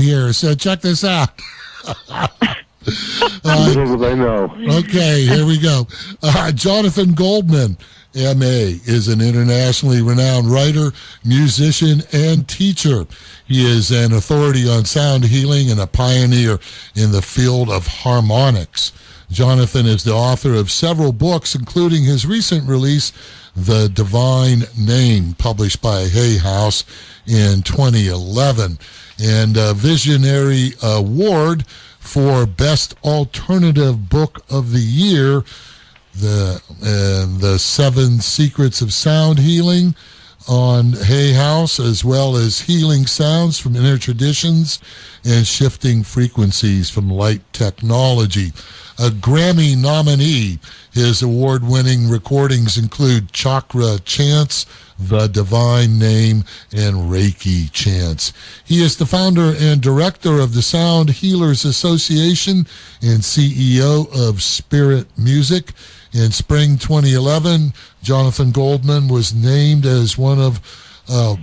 here, so check this out. Little did I know. Okay, here we go. Jonathan Goldman, M.A., is an internationally renowned writer, musician, and teacher. He is an authority on sound healing and a pioneer in the field of harmonics. Jonathan is the author of several books, including his recent release, The Divine Name, published by Hay House in 2011, and a Visionary Award for Best Alternative Book of the Year, the 7 Secrets of Sound Healing on Hay House, as well as Healing Sounds from Inner Traditions and Shifting Frequencies from Light Technology. A Grammy nominee, his award-winning recordings include Chakra Chants, The Divine Name, and Reiki Chants. He is the founder and director of the Sound Healers Association and CEO of Spirit Music. In spring 2011, Jonathan Goldman was named as one of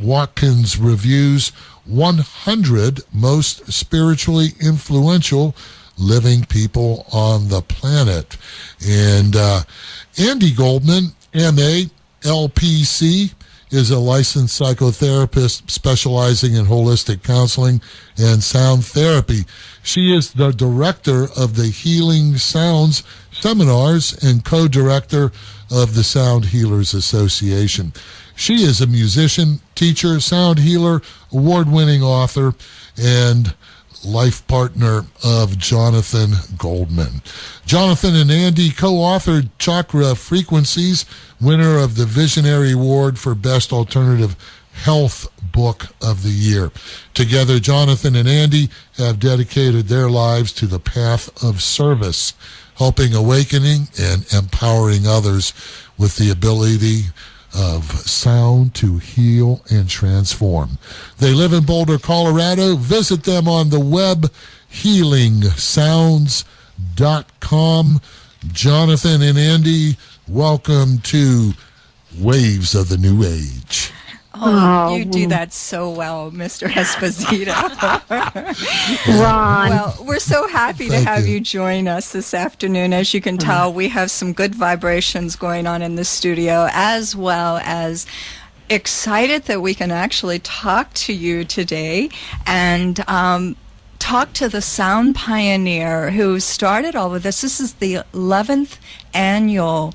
Watkins Review's 100 most spiritually influential living people on the planet. And Andi Goldman, M.A., LPC, is a licensed psychotherapist specializing in holistic counseling and sound therapy. She is the director of the Healing Sounds seminars and co-director of the Sound Healers Association. She is a musician, teacher, sound healer, award-winning author, and life partner of Jonathan Goldman. Jonathan and Andi co-authored Chakra Frequencies, winner of the Visionary Award for Best Alternative Health Book of the Year. Together, Jonathan and Andi have dedicated their lives to the path of service, helping, awakening, and empowering others with the ability of sound to heal and transform. They live in Boulder, Colorado. Visit them on the web, healingsounds.com. Jonathan and Andi, welcome to Waves of the New Age. Oh, you do that so well, Mr. Esposito. Ron. Well, we're so happy to have you join us this afternoon. As you can tell, we have some good vibrations going on in the studio, as well as excited that we can actually talk to you today and talk to the sound pioneer who started all of this. This is the 11th annual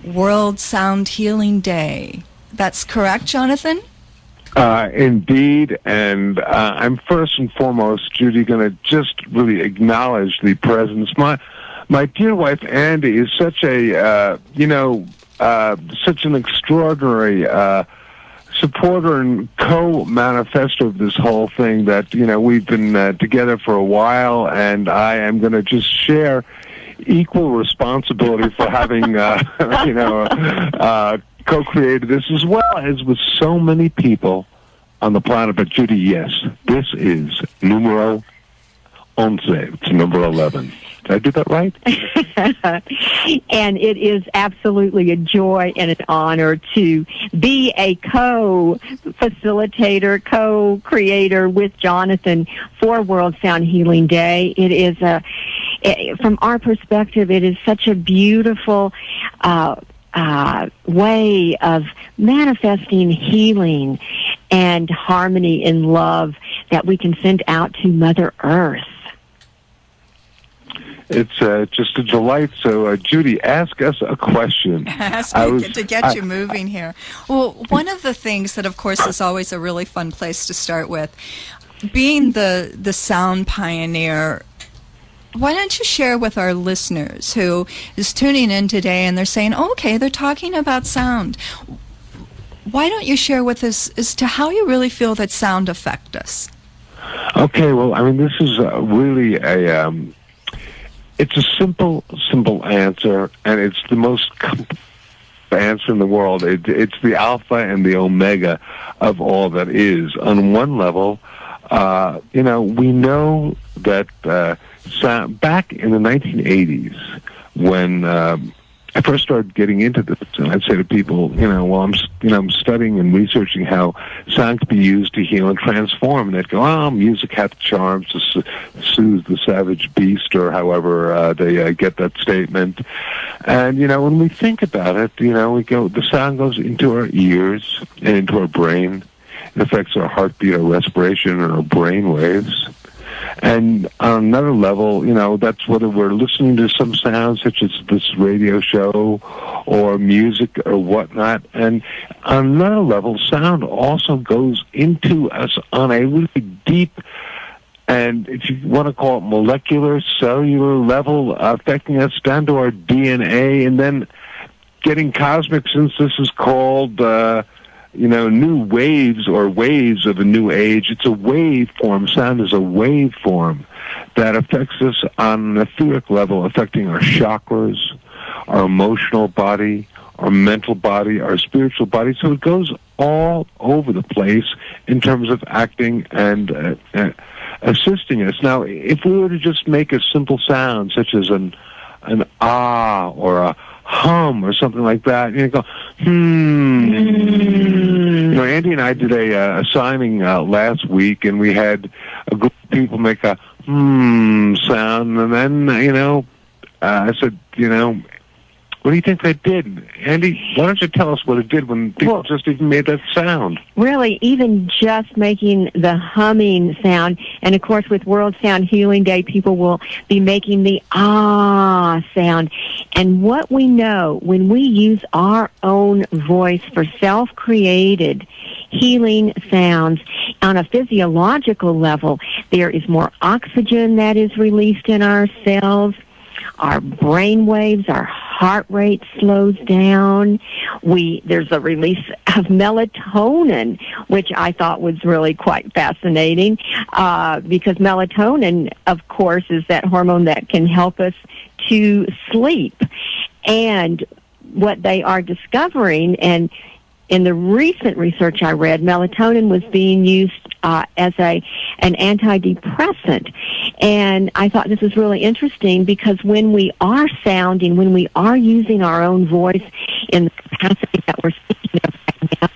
World Sound Healing Day. That's correct, Jonathan? Indeed, and I'm first and foremost, Judy, going to just really acknowledge the presence. My dear wife, Andi, is such a, such an extraordinary supporter and co-manifestor of this whole thing that, we've been together for a while, and I am going to just share equal responsibility for having, co-created this, as well as with so many people on the planet. But Judy, yes, this is numero 11. It's number 11. Did I do that right? And it is absolutely a joy and an honor to be a co-facilitator, co-creator with Jonathan for World Sound Healing Day. It is from our perspective, it is such a beautiful way of manifesting healing and harmony and love that we can send out to Mother Earth. It's just a delight. So, Judy, ask us a question. To get you moving here. Well, one of the things that, of course, is always a really fun place to start with, being the sound pioneer, why don't you share with our listeners who is tuning in today and they're saying, oh, okay, they're talking about sound. Why don't you share with us as to how you really feel that sound affects us? Okay, well, I mean, this is really it's a simple answer, and it's the most answer in the world. It's the alpha and the omega of all that is. On one level, we know that sound, back in the 1980s, when I first started getting into this, and I'd say to people, while I'm studying and researching how sound can be used to heal and transform, and they'd go, music hath charms to soothe the savage beast, or however they get that statement. And, when we think about it, the sound goes into our ears and into our brain. It affects our heartbeat, our respiration, and our brain waves. And on another level, that's whether we're listening to some sound, such as this radio show or music or whatnot. And on another level, sound also goes into us on a really deep, and if you want to call it molecular, cellular level, affecting us down to our DNA, and then getting cosmic, since this is called new waves or waves of a new age. It's a waveform. Sound is a waveform that affects us on an etheric level, affecting our chakras, our emotional body, our mental body, our spiritual body. So it goes all over the place in terms of acting and assisting us. Now, if we were to just make a simple sound, such as an ah or a hum or something like that, you go, Andy and I did a signing last week, and we had a group of people make a sound, and then, I said, what do you think that did? Andy, why don't you tell us what it did when people just even made that sound? Really, even just making the humming sound, and of course with World Sound Healing Day, people will be making the ah sound. And what we know, when we use our own voice for self-created healing sounds, on a physiological level, there is more oxygen that is released in our cells. Our brain waves, our heart rate slows down. There's a release of melatonin, which I thought was really quite fascinating, because melatonin, of course, is that hormone that can help us to sleep. And what they are discovering, and in the recent research I read, melatonin was being used as an antidepressant. And I thought this was really interesting, because when we are sounding, when we are using our own voice in the capacity that we're speaking of right now,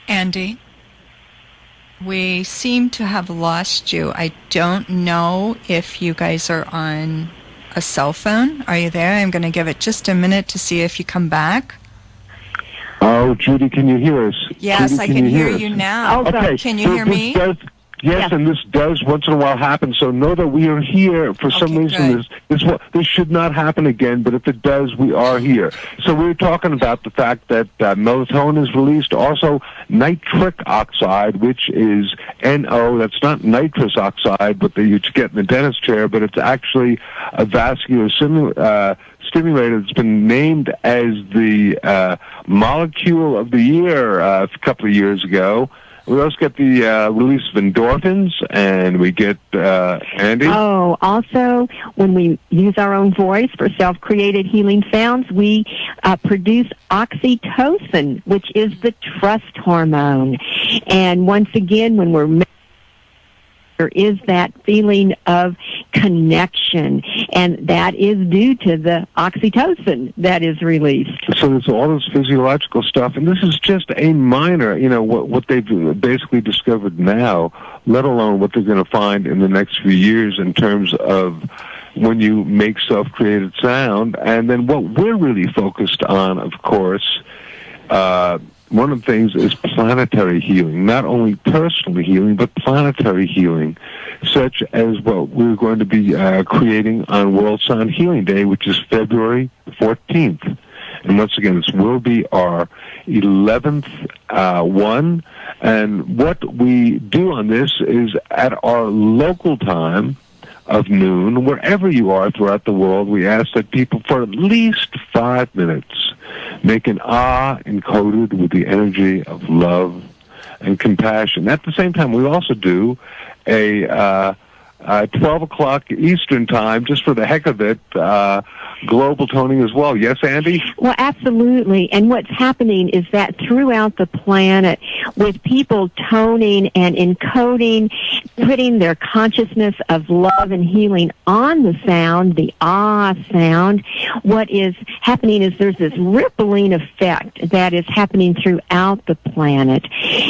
Andy, we seem to have lost you. I don't know if you guys are on a cell phone. Are you there? I'm going to give it just a minute to see if you come back. Oh, Judy, can you hear us? Yes, Judy, I can hear you now. Okay. Can you hear me? Yes, and this does once in a while happen. So know that we are here. For some reason, this should not happen again. But if it does, we are here. So we were talking about the fact that melatonin is released. Also, nitric oxide, which is NO. That's not nitrous oxide, but that you get in the dentist chair. But it's actually a vascular stimulator that's been named as the molecule of the year a couple of years ago. We also get the release of endorphins, and we get, Andy? Oh, also, when we use our own voice for self-created healing sounds, we produce oxytocin, which is the trust hormone. And once again, when we're there is that feeling of connection, and that is due to the oxytocin that is released. So there's all this physiological stuff, and this is just a minor, what they've basically discovered now, let alone what they're going to find in the next few years in terms of when you make self-created sound. And then what we're really focused on, of course, one of the things is planetary healing, not only personal healing, but planetary healing, such as what we're going to be creating on World Sound Healing Day, which is February 14th. And once again, this will be our 11th one. And what we do on this is at our local time of noon, wherever you are throughout the world, we ask that people for at least 5 minutes make an ah encoded with the energy of love and compassion. At the same time, we also do a 12 o'clock Eastern time, just for the heck of it, global toning as well. Yes, Andy? Well, absolutely. And what's happening is that throughout the planet, with people toning and encoding, putting their consciousness of love and healing on the sound, the ah sound, what is happening is there's this rippling effect that is happening throughout the planet.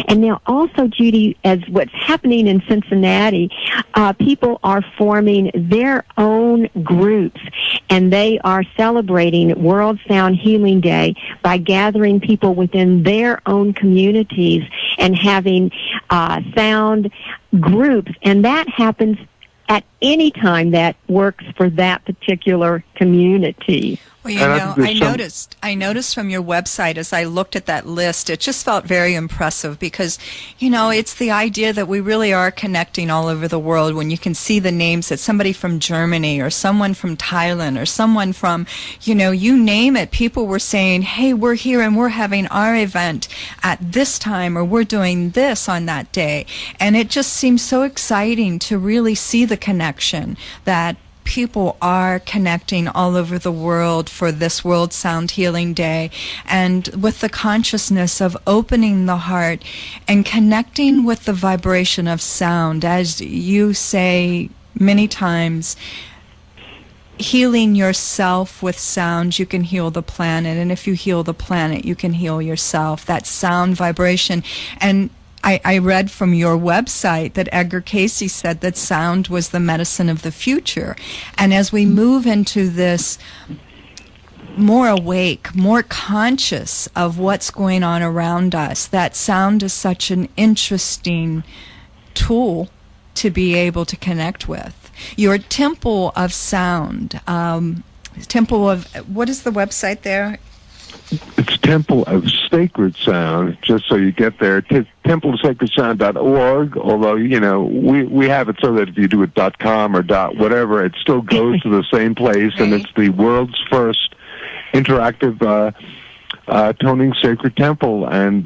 And now also, Judy, as what's happening in Cincinnati, people are forming their own groups, and they are celebrating World Sound Healing Day by gathering people within their own communities and having sound groups, and that happens at any time that works for that particular community. Well, you know, I noticed from your website as I looked at that list, it just felt very impressive because, you know, it's the idea that we really are connecting all over the world when you can see the names that somebody from Germany or someone from Thailand or someone from, you know, you name it. People were saying, hey, we're here and we're having our event at this time, or we're doing this on that day. And it just seems so exciting to really see the connection that people are connecting all over the world for this World Sound Healing Day, and with the consciousness of opening the heart and connecting with the vibration of sound. As you say many times, healing yourself with sound, you can heal the planet, and if you heal the planet, you can heal yourself. That sound vibration. And I read from your website that Edgar Cayce said that sound was the medicine of the future. And as we move into this more awake, more conscious of what's going on around us, that sound is such an interesting tool to be able to connect with. Your Temple of Sound, Temple of, what is the website there? It's Temple of Sacred Sound, just so you get there. TempleOfSacredSound.org, although, you know, we have it so that if you do it .com or .whatever, it still goes to the same place, and it's the world's first interactive toning sacred temple. And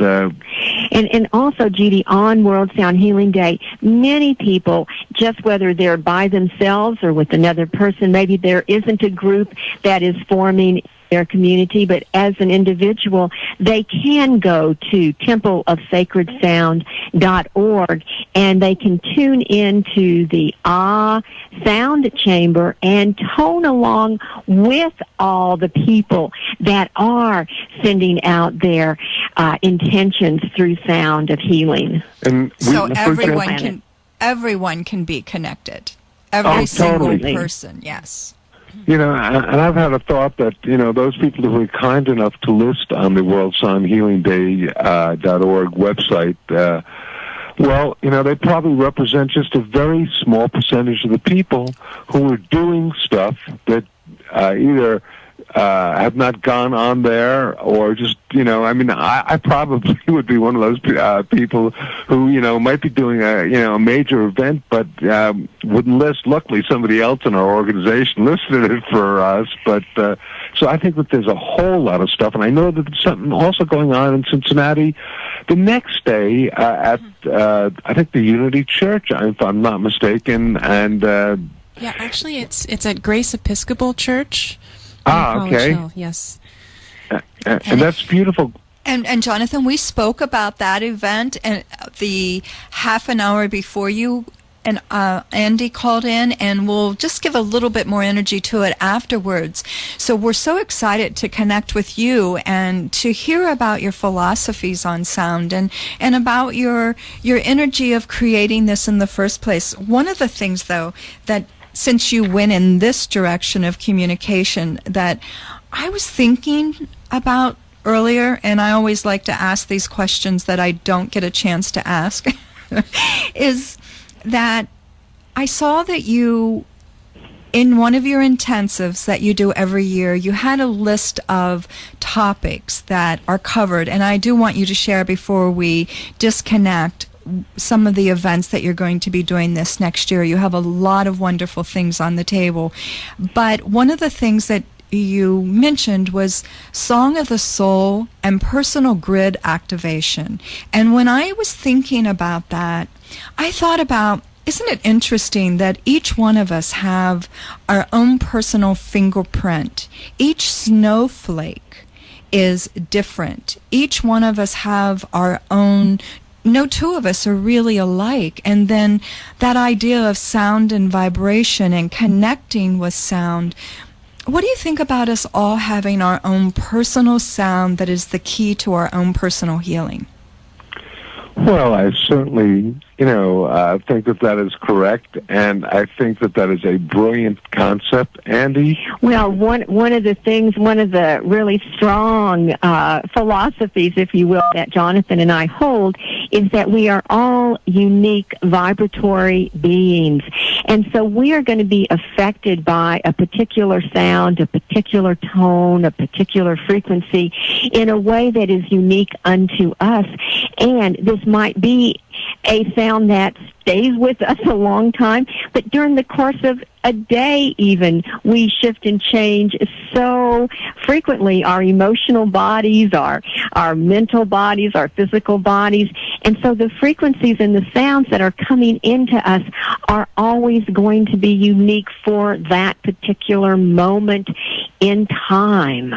also, Judy, on World Sound Healing Day, many people, just whether they're by themselves or with another person, maybe there isn't a group that is forming their community, but as an individual, they can go to templeofsacredsound.org and they can tune into the sound chamber and tone along with all the people that are sending out their intentions through sound of healing. And so everyone can be connected. Every single person, yes. You know, and I've had a thought that, you know, those people who were kind enough to list on the World Sound Healing Day .org website, well, you know, they probably represent just a very small percentage of the people who are doing stuff that either have not gone on there or just, you know, I mean, I probably would be one of those people who, you know, might be doing a major event, but wouldn't list. Luckily, somebody else in our organization listed it for us. But so I think that there's a whole lot of stuff, and I know that there's something also going on in Cincinnati the next day at I think the Unity Church, if I'm not mistaken, and yeah, actually, it's at Grace Episcopal Church. Okay. Hill, yes. And that's beautiful. And Jonathan, we spoke about that event and the half an hour before you and Andi called in, and we'll just give a little bit more energy to it afterwards. So we're so excited to connect with you and to hear about your philosophies on sound and about your energy of creating this in the first place. One of the things, though, that since you went in this direction of communication that I was thinking about earlier, and I always like to ask these questions that I don't get a chance to ask, is that I saw that you, in one of your intensives that you do every year, you had a list of topics that are covered, and I do want you to share before we disconnect some of the events that you're going to be doing this next year. You have a lot of wonderful things on the table. But one of the things that you mentioned was Song of the Soul and personal grid activation. And when I was thinking about that, I thought about, isn't it interesting that each one of us have our own personal fingerprint? Each snowflake is different. Each one of us have our own. No two of us are really alike. And then that idea of sound and vibration and connecting with sound. What do you think about us all having our own personal sound that is the key to our own personal healing? Well, I certainly, think that is correct, and I think that is a brilliant concept. Andi? Well, one of the really strong philosophies, if you will, that Jonathan and I hold is that we are all unique vibratory beings. And so we are going to be affected by a particular sound, a particular tone, a particular frequency in a way that is unique unto us. And this might be a sound that stays with us a long time, but during the course of a day even, we shift and change so frequently, our emotional bodies, our mental bodies, our physical bodies, and so the frequencies and the sounds that are coming into us are always going to be unique for that particular moment in time.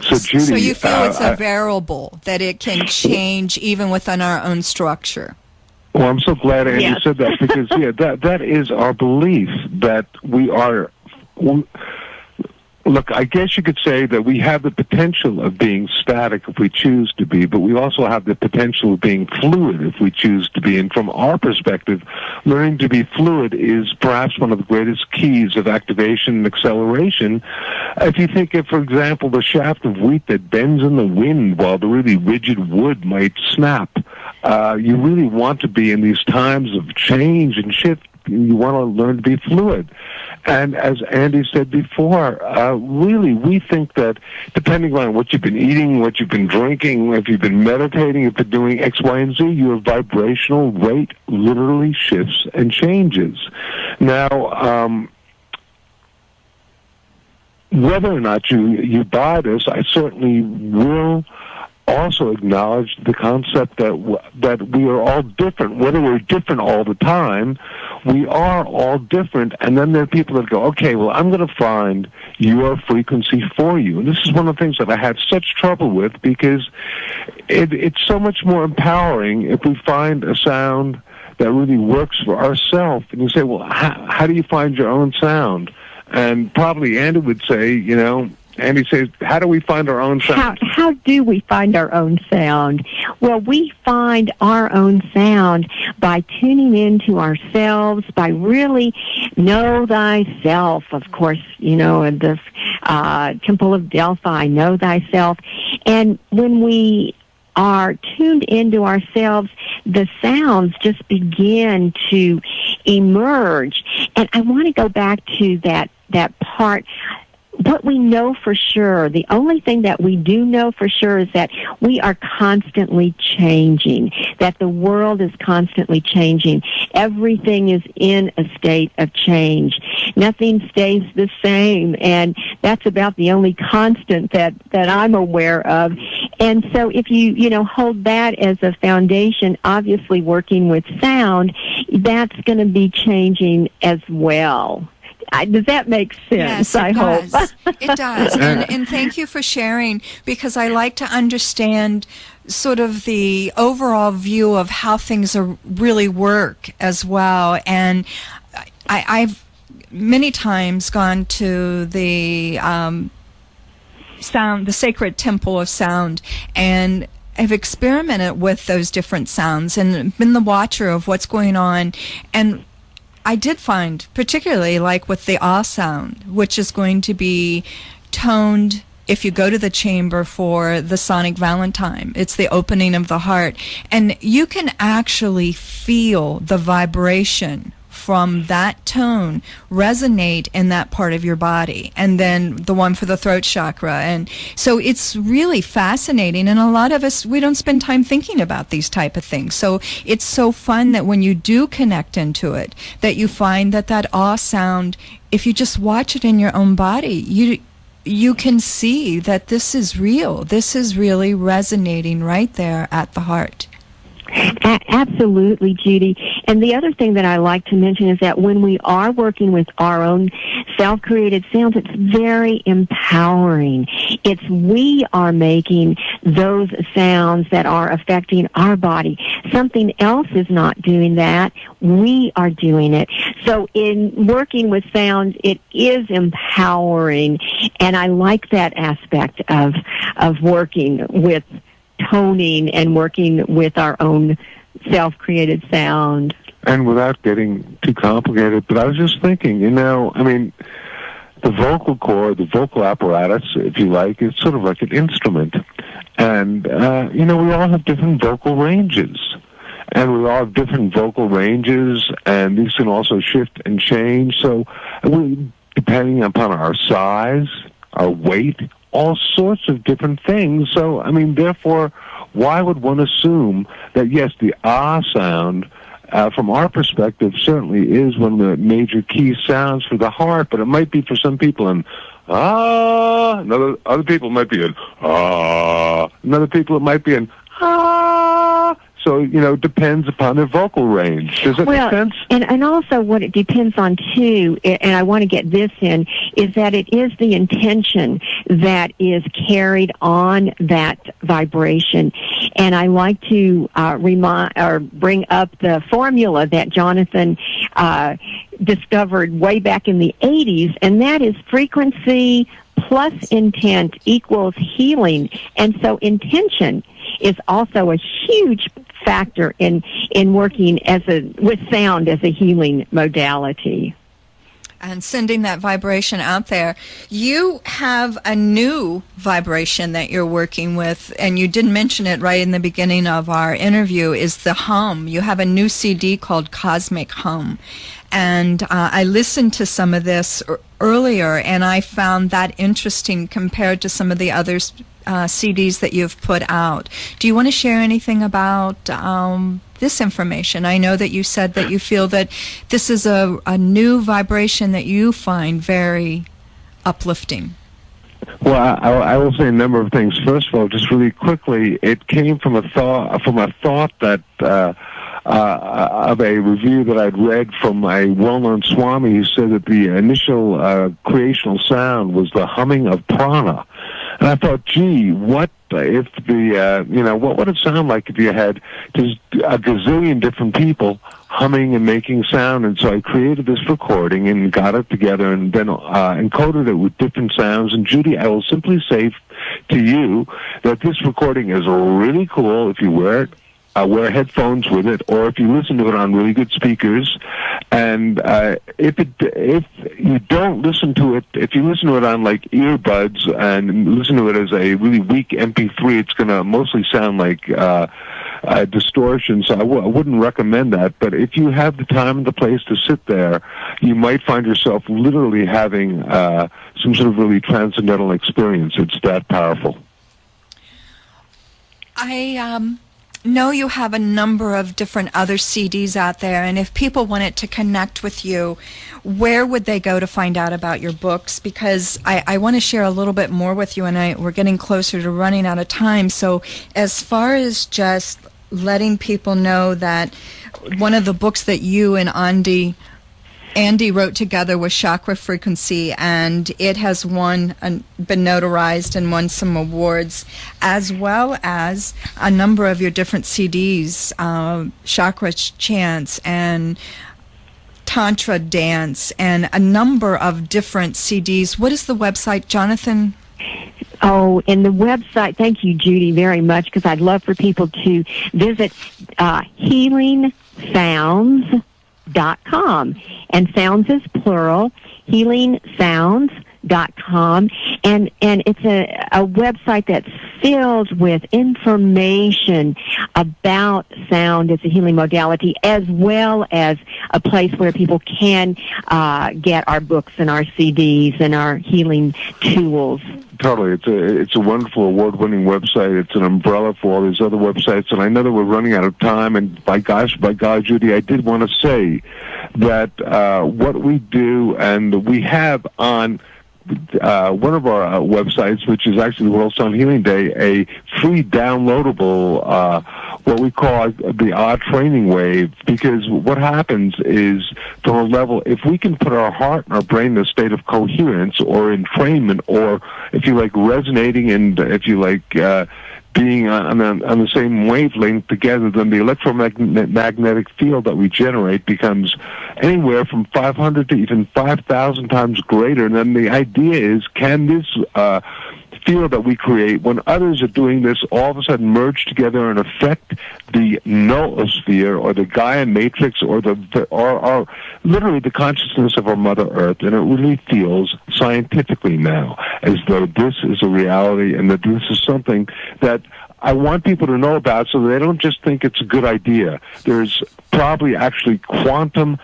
So, Judy, so you feel it's a variable, that it can change even within our own structure? Well, I'm so glad Andi said that, because that is our belief, that we are. Look, I guess you could say that we have the potential of being static if we choose to be, but we also have the potential of being fluid if we choose to be. And from our perspective, learning to be fluid is perhaps one of the greatest keys of activation and acceleration. If you think of, for example, the shaft of wheat that bends in the wind while the really rigid wood might snap, you really want to be in these times of change and shift. You want to learn to be fluid. And as Andi said before, really, we think that depending on what you've been eating, what you've been drinking, if you've been meditating, if you've been doing X, Y, and Z, your vibrational rate literally shifts and changes. Now, whether or not you buy this, I certainly will also acknowledge the concept that we are all different. Whether we're different all the time, we are all different. And then there are people that go, okay, well, I'm going to find your frequency for you. And this is one of the things that I had such trouble with, because it's so much more empowering if we find a sound that really works for ourselves. And you say, well, how do you find your own sound? And probably Andi would say, Andi says, how do we find our own sound? How do we find our own sound? Well, we find our own sound by tuning into ourselves, by really know thyself. Of course, in the Temple of Delphi, know thyself. And when we are tuned into ourselves, the sounds just begin to emerge. And I want to go back to that part. What we know for sure, the only thing that we do know for sure is that we are constantly changing, that the world is constantly changing. Everything is in a state of change. Nothing stays the same, and that's about the only constant that I'm aware of. And so if you hold that as a foundation, obviously working with sound, that's going to be changing as well. Does that make sense? Yes, it hope. Does. It does. And thank you for sharing, because I like to understand sort of the overall view of how things really work as well. And I've many times gone to the sound, the sacred temple of sound, and I've experimented with those different sounds and been the watcher of what's going on. And I did find, particularly like with the ah sound, which is going to be toned if you go to the chamber for the Sonic Valentine. It's the opening of the heart. And you can actually feel the vibration from that tone resonate in that part of your body, and then the one for the throat chakra. And so it's really fascinating, and a lot of us, we don't spend time thinking about these type of things. So it's so fun that when you do connect into it, that you find that ah sound, if you just watch it in your own body, you can see that this is real. This is really resonating right there at the heart. Absolutely, Judy. And the other thing that I like to mention is that when we are working with our own self-created sounds, it's very empowering. It's we are making those sounds that are affecting our body. Something else is not doing that. We are doing it. So in working with sounds, it is empowering, and I like that aspect of working with toning and working with our own self-created sound. And without getting too complicated, but I was just thinking, the vocal cord, the vocal apparatus, if you like, is sort of like an instrument. And, we all have different vocal ranges. And we all have different vocal ranges, and these can also shift and change. So, depending upon our size, our weight, all sorts of different things. So, therefore, why would one assume that, yes, the ah sound, from our perspective, certainly is one of the major key sounds for the heart, but it might be for some people an ah, other people might be an ah, and other people it might be an ah. So, it depends upon their vocal range. Does that make sense? And also what it depends on, too, and I want to get this in, is that it is the intention that is carried on that vibration. And I like to bring up the formula that Jonathan discovered way back in the 80s, and that is frequency plus intent equals healing. And so intention is also a huge factor in working with sound as a healing modality. And sending that vibration out there. You have a new vibration that you're working with, and you did mention it right in the beginning of our interview, is the hum. You have a new CD called Cosmic Hum. And I listened to some of this earlier, and I found that interesting compared to some of the other CDs that you've put out. Do you want to share anything about this information? I know that you said that you feel that this is a new vibration that you find very uplifting. Well, I will say a number of things. First of all, just really quickly, it came from a thought that of a review that I'd read from a well-known Swami who said that the initial creational sound was the humming of prana. And I thought, gee, what if what would it sound like if you had just a gazillion different people humming and making sound? And so I created this recording and got it together and then encoded it with different sounds. And Judy, I will simply say to you that this recording is really cool if you wear it. Wear headphones with it, or if you listen to it on really good speakers. And if you don't listen to it, if you listen to it on like earbuds and listen to it as a really weak MP3, it's going to mostly sound like distortion. So I wouldn't recommend that. But if you have the time and the place to sit there, you might find yourself literally having some sort of really transcendental experience. It's that powerful. I know you have a number of different other CDs out there, and if people wanted to connect with you, where would they go to find out about your books? Because I want to share a little bit more with you, and we're getting closer to running out of time. So as far as just letting people know that one of the books that you and Andy wrote together was Chakra Frequency, and it has been notarized and won some awards, as well as a number of your different CDs, Chakra Chants and Tantra Dance, and a number of different CDs. What is the website, Jonathan? Oh, and the website, thank you, Judy, very much, because I'd love for people to visit healingsounds.com. And sounds is plural, healingsounds.com. And it's a website that's filled with information about sound as a healing modality, as well as a place where people can get our books and our CDs and our healing tools. Totally. It's a wonderful award-winning website. It's an umbrella for all these other websites. And I know that we're running out of time. And by God, Judy, I did want to say that what we do, and we have on one of our websites, which is actually World Sound Healing Day, a free downloadable what we call the odd training wave, because what happens is, from a level, if we can put our heart and our brain in a state of coherence or entrainment, or if you like resonating, and if you like being on the same wavelength together, then the electromagnetic field that we generate becomes anywhere from 500 to even 5,000 times greater. And then the idea is, can this field that we create, when others are doing this, all of a sudden merge together and affect the noosphere or the Gaia matrix or literally the consciousness of our Mother Earth? And it really feels scientifically now as though this is a reality, and that this is something that I want people to know about, so they don't just think it's a good idea. There's probably actually quantum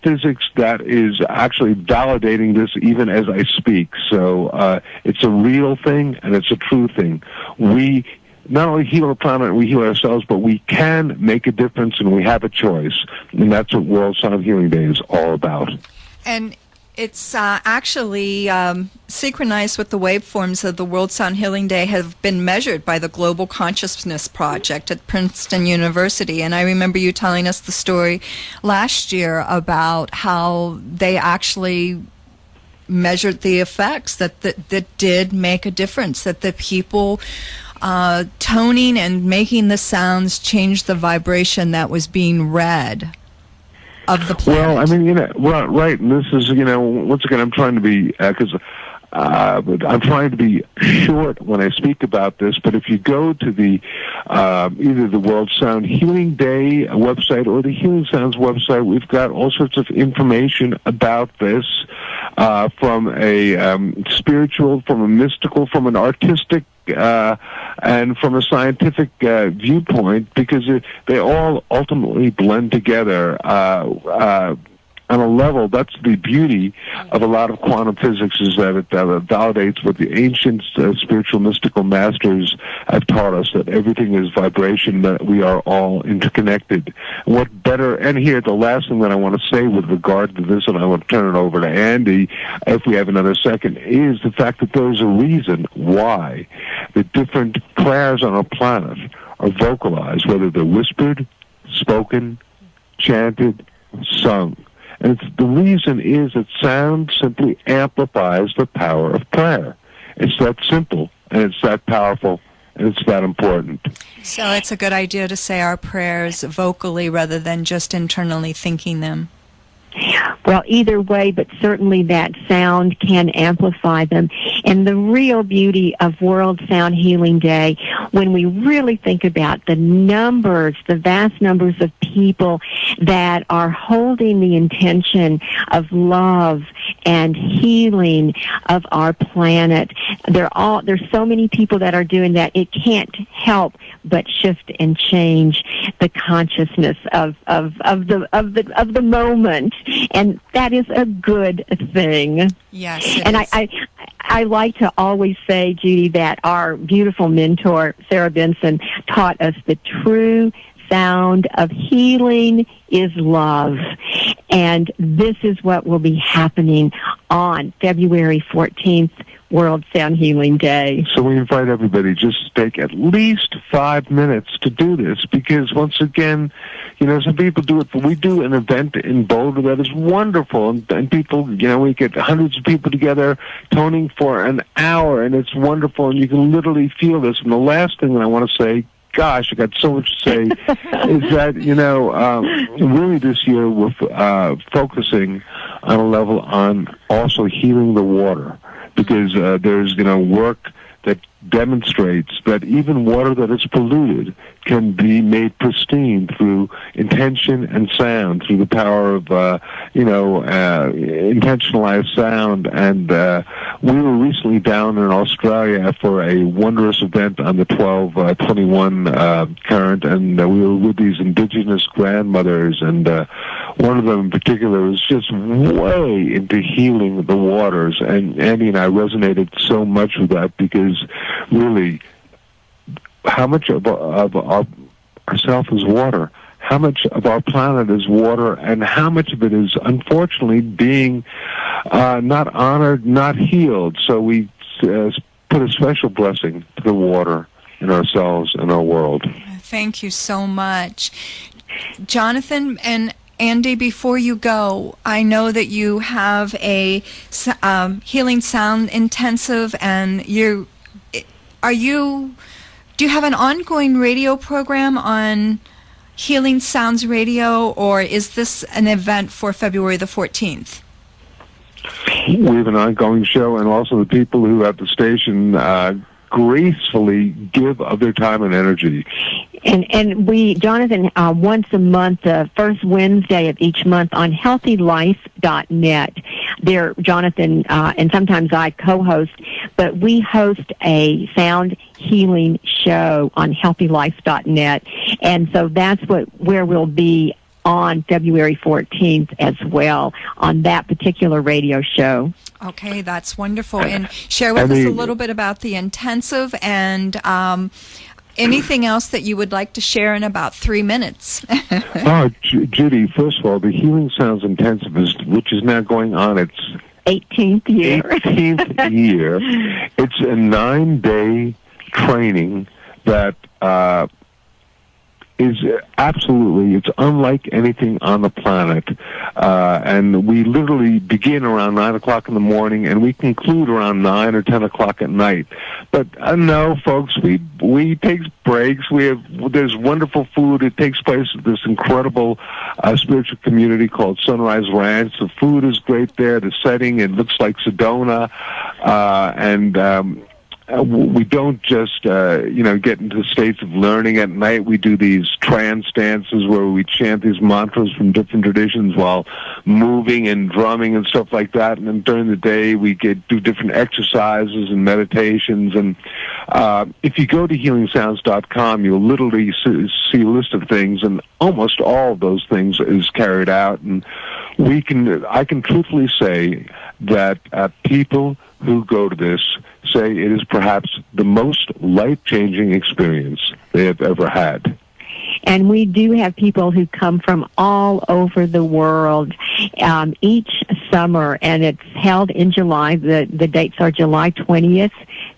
physics that is actually validating this even as I speak. So it's a real thing, and it's a true thing. We not only heal the planet, we heal ourselves, but we can make a difference, and we have a choice. And that's what World Sound Healing Day is all about. And it's actually synchronized with the waveforms of the World Sound Healing Day have been measured by the Global Consciousness Project at Princeton University. And I remember you telling us the story last year about how they actually measured the effects that did make a difference, that the people toning and making the sounds changed the vibration that was being read of the planet. Well, I mean, right, and this is, once again, I'm trying to be, because I'm trying to be short when I speak about this, but if you go to the either the World Sound Healing Day website or the Healing Sounds website, we've got all sorts of information about this, from a spiritual, from a mystical, from an artistic, and from a scientific viewpoint, because they all ultimately blend together on a level. That's the beauty of a lot of quantum physics, is that it validates what the ancient spiritual mystical masters have taught us, that everything is vibration, that we are all interconnected. What better, and here the last thing that I want to say with regard to this, and I want to turn it over to Andy if we have another second, is the fact that there's a reason why the different prayers on our planet are vocalized, whether they're whispered, spoken, chanted, sung. And the reason is that sound simply amplifies the power of prayer. It's that simple, and it's that powerful, and it's that important. So it's a good idea to say our prayers vocally rather than just internally thinking them. Well, either way, but certainly that sound can amplify them. And the real beauty of World Sound Healing Day, when we really think about the numbers, the vast numbers of people that are holding the intention of love and healing of our planet, there's so many people that are doing that. It can't help but shift and change the consciousness of the moment, and that is a good thing. Yes, and I like to always say, Judy, that our beautiful mentor Sarah Benson taught us the true sound of healing is love. And this is what will be happening on February 14th, World Sound Healing Day. So we invite everybody just to take at least 5 minutes to do this, because once again, some people do it, but we do an event in Boulder that is wonderful, and people, we get hundreds of people together toning for an hour, and it's wonderful, and you can literally feel this. And the last thing that I want to say, gosh, I got so much to say, is that, really this year we're focusing on a level on also healing the water, because there's, work that demonstrates that even water that is polluted can be made pristine through intention and sound, through the power of, intentionalized sound. And we were recently down in Australia for a wondrous event on the 1221 current, and we were with these indigenous grandmothers, and one of them in particular was just way into healing the waters. And Andy and I resonated so much with that, because really, how much of ourself is water? How much of our planet is water, and how much of it is, unfortunately, being not honored, not healed? So we put a special blessing to the water in ourselves and our world. Thank you so much. Jonathan and Andy, before you go, I know that you have a healing sound intensive, and do you have an ongoing radio program on Healing Sounds Radio, or is this an event for February the 14th? We have an ongoing show, and also the people who at the station gracefully give of their time and energy. And we, Jonathan, once a month, first Wednesday of each month on healthylife.net, there, Jonathan, and sometimes I co-host, but we host a sound healing show on healthylife.net. And so that's where we'll be on February 14th as well, on that particular radio show. Okay, that's wonderful. And share with us a little bit about the intensive and anything else that you would like to share in about 3 minutes. Judy, first of all, the Healing Sounds Intensive, which is now going on its 18th year. 18th year. It's a 9-day training that is absolutely, it's unlike anything on the planet. And we literally begin around 9 o'clock in the morning, and we conclude around 9 or 10 o'clock at night. But no, folks, we take breaks. There's wonderful food. It takes place at this incredible spiritual community called Sunrise Ranch. The food is great there. The setting, it looks like Sedona. We don't just, get into states of learning at night. We do these trance dances where we chant these mantras from different traditions while moving and drumming and stuff like that. And then during the day, we do different exercises and meditations. And if you go to healingsounds.com, you'll literally see a list of things, and almost all of those things is carried out. And I can truthfully say that people who go to this say it is perhaps the most life-changing experience they have ever had. And we do have people who come from all over the world each summer, and it's held in July. The dates are July 20th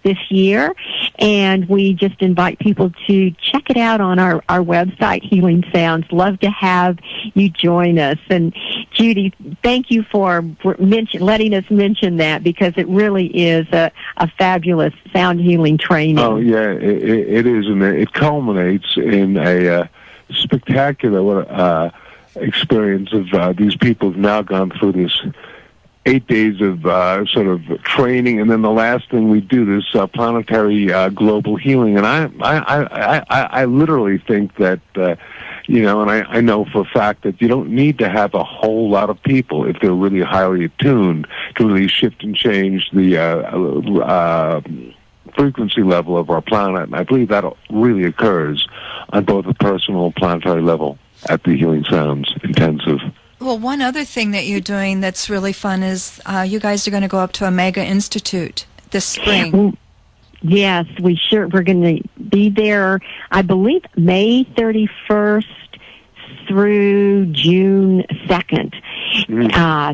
this year, and we just invite people to check it out on our website, Healing Sounds. Love to have you join us. And Judy, thank you for letting us mention that, because it really is a fabulous sound healing training. Oh, yeah, it is, and it culminates in a spectacular experience of these people who've now gone through this 8 days of sort of training, and then the last thing we do, this planetary global healing. And I literally think that, and I know for a fact that you don't need to have a whole lot of people if they're really highly attuned to really shift and change the frequency level of our planet. And I believe that really occurs on both a personal and planetary level at the Healing Sounds Intensive. Well, one other thing that you're doing that's really fun is you guys are going to go up to Omega Institute this spring. Yes, we're going to be there, I believe, May 31st through June 2nd.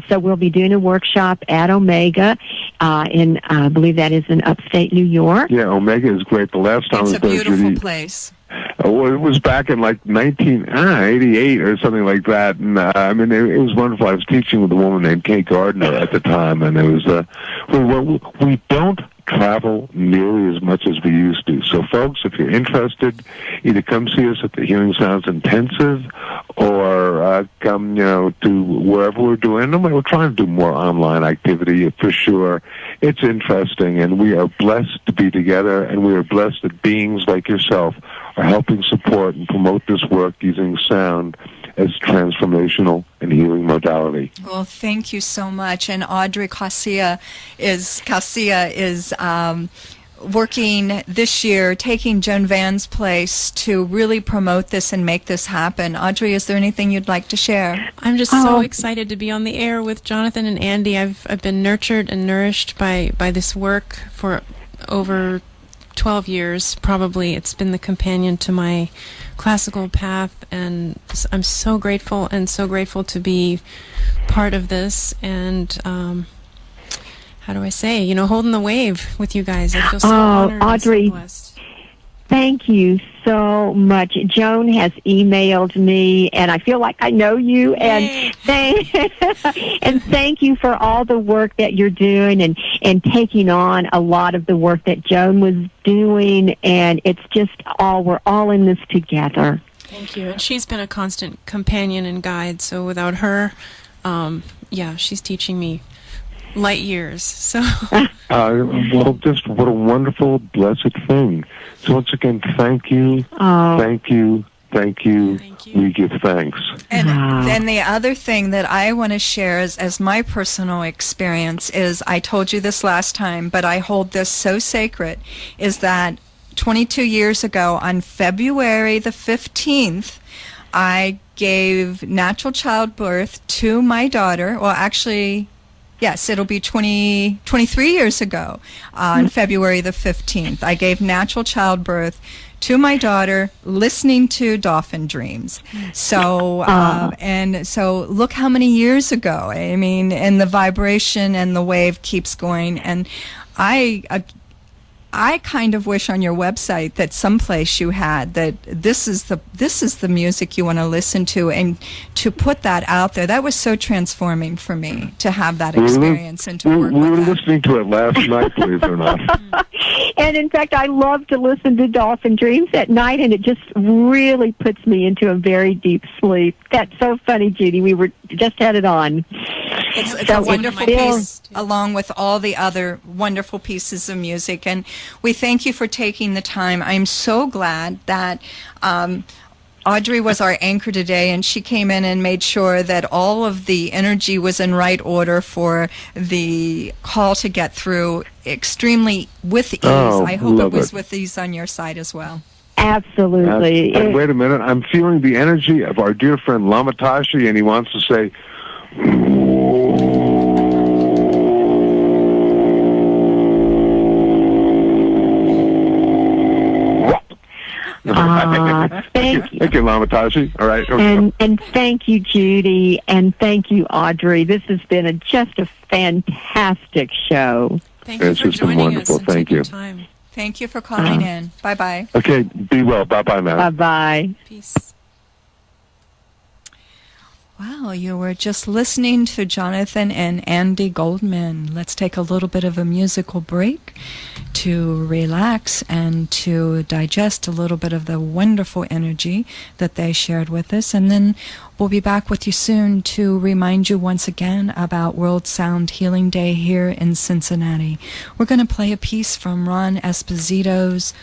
So we'll be doing a workshop at Omega, I believe that is in upstate New York. Yeah, Omega is great. The last time it's a beautiful place. Well, it was back in like 1988 or something like that, and it was wonderful. I was teaching with a woman named Kate Gardner at the time, and it was we don't travel nearly as much as we used to. So, folks, if you're interested, either come see us at the Healing Sounds Intensive, or come, to wherever we're doing. And we're trying to do more online activity for sure. It's interesting, and we are blessed to be together, and we are blessed that beings like yourself are helping support and promote this work using sound as transformational and healing modality. Well, thank you so much. And Audrey Casilla is working this year, taking Joan Van's place to really promote this and make this happen. Audrey, is there anything you'd like to share? I'm just so excited to be on the air with Jonathan and Andy. I've been nurtured and nourished by this work for over 12 years, probably. It's been the companion to my classical path, and I'm so grateful to be part of this, and how do I say, holding the wave with you guys. I feel so honored Audrey, and so blessed. Thank you so much. Joan has emailed me, and I feel like I know you. And thank you for all the work that you're doing and taking on a lot of the work that Joan was doing. And it's just we're all in this together. Thank you. And she's been a constant companion and guide. So without her, she's teaching me light years. So well, just what a wonderful, blessed thing. So once again, thank you, thank you. We give thanks. And then the other thing that I want to share as my personal experience is, I told you this last time, but I hold this so sacred, is that 22 years ago on February the 15th, I gave natural childbirth to my daughter. Well, actually, yes, it'll be 23 years ago on February the 15th. I gave natural childbirth to my daughter, listening to Dolphin Dreams. So, so look how many years ago. I mean, and the vibration and the wave keeps going. And I kind of wish on your website that someplace you had that this is the music you want to listen to, and to put that out there. That was so transforming for me to have that experience and to work with that. We were listening to it last night, believe it or not. And in fact, I love to listen to Dolphin Dreams at night, and it just really puts me into a very deep sleep. That's so funny, Judy. We just had it on. It's a wonderful piece, along with all the other wonderful pieces of music. And we thank you for taking the time. I'm so glad that Audrey was our anchor today, and she came in and made sure that all of the energy was in right order for the call to get through extremely with ease. I hope it was with ease on your side as well. Absolutely. And wait a minute. I'm feeling the energy of our dear friend Lamatashi, and he wants to say... Thank you. Thank you, Lamatashi. All right. And thank you, Judy, and thank you, Audrey. This has been just a fantastic show. Thank you for joining us and taking time. Thank you for calling in. Bye-bye. Okay, be well. Bye-bye now. Bye-bye. Peace. Wow, you were just listening to Jonathan and Andi Goldman. Let's take a little bit of a musical break to relax and to digest a little bit of the wonderful energy that they shared with us. And then we'll be back with you soon to remind you once again about World Sound Healing Day here in Cincinnati. We're going to play a piece from Ron Esposito's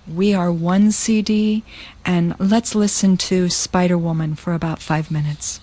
We Are One CD, and let's listen to Spider Woman for about 5 minutes.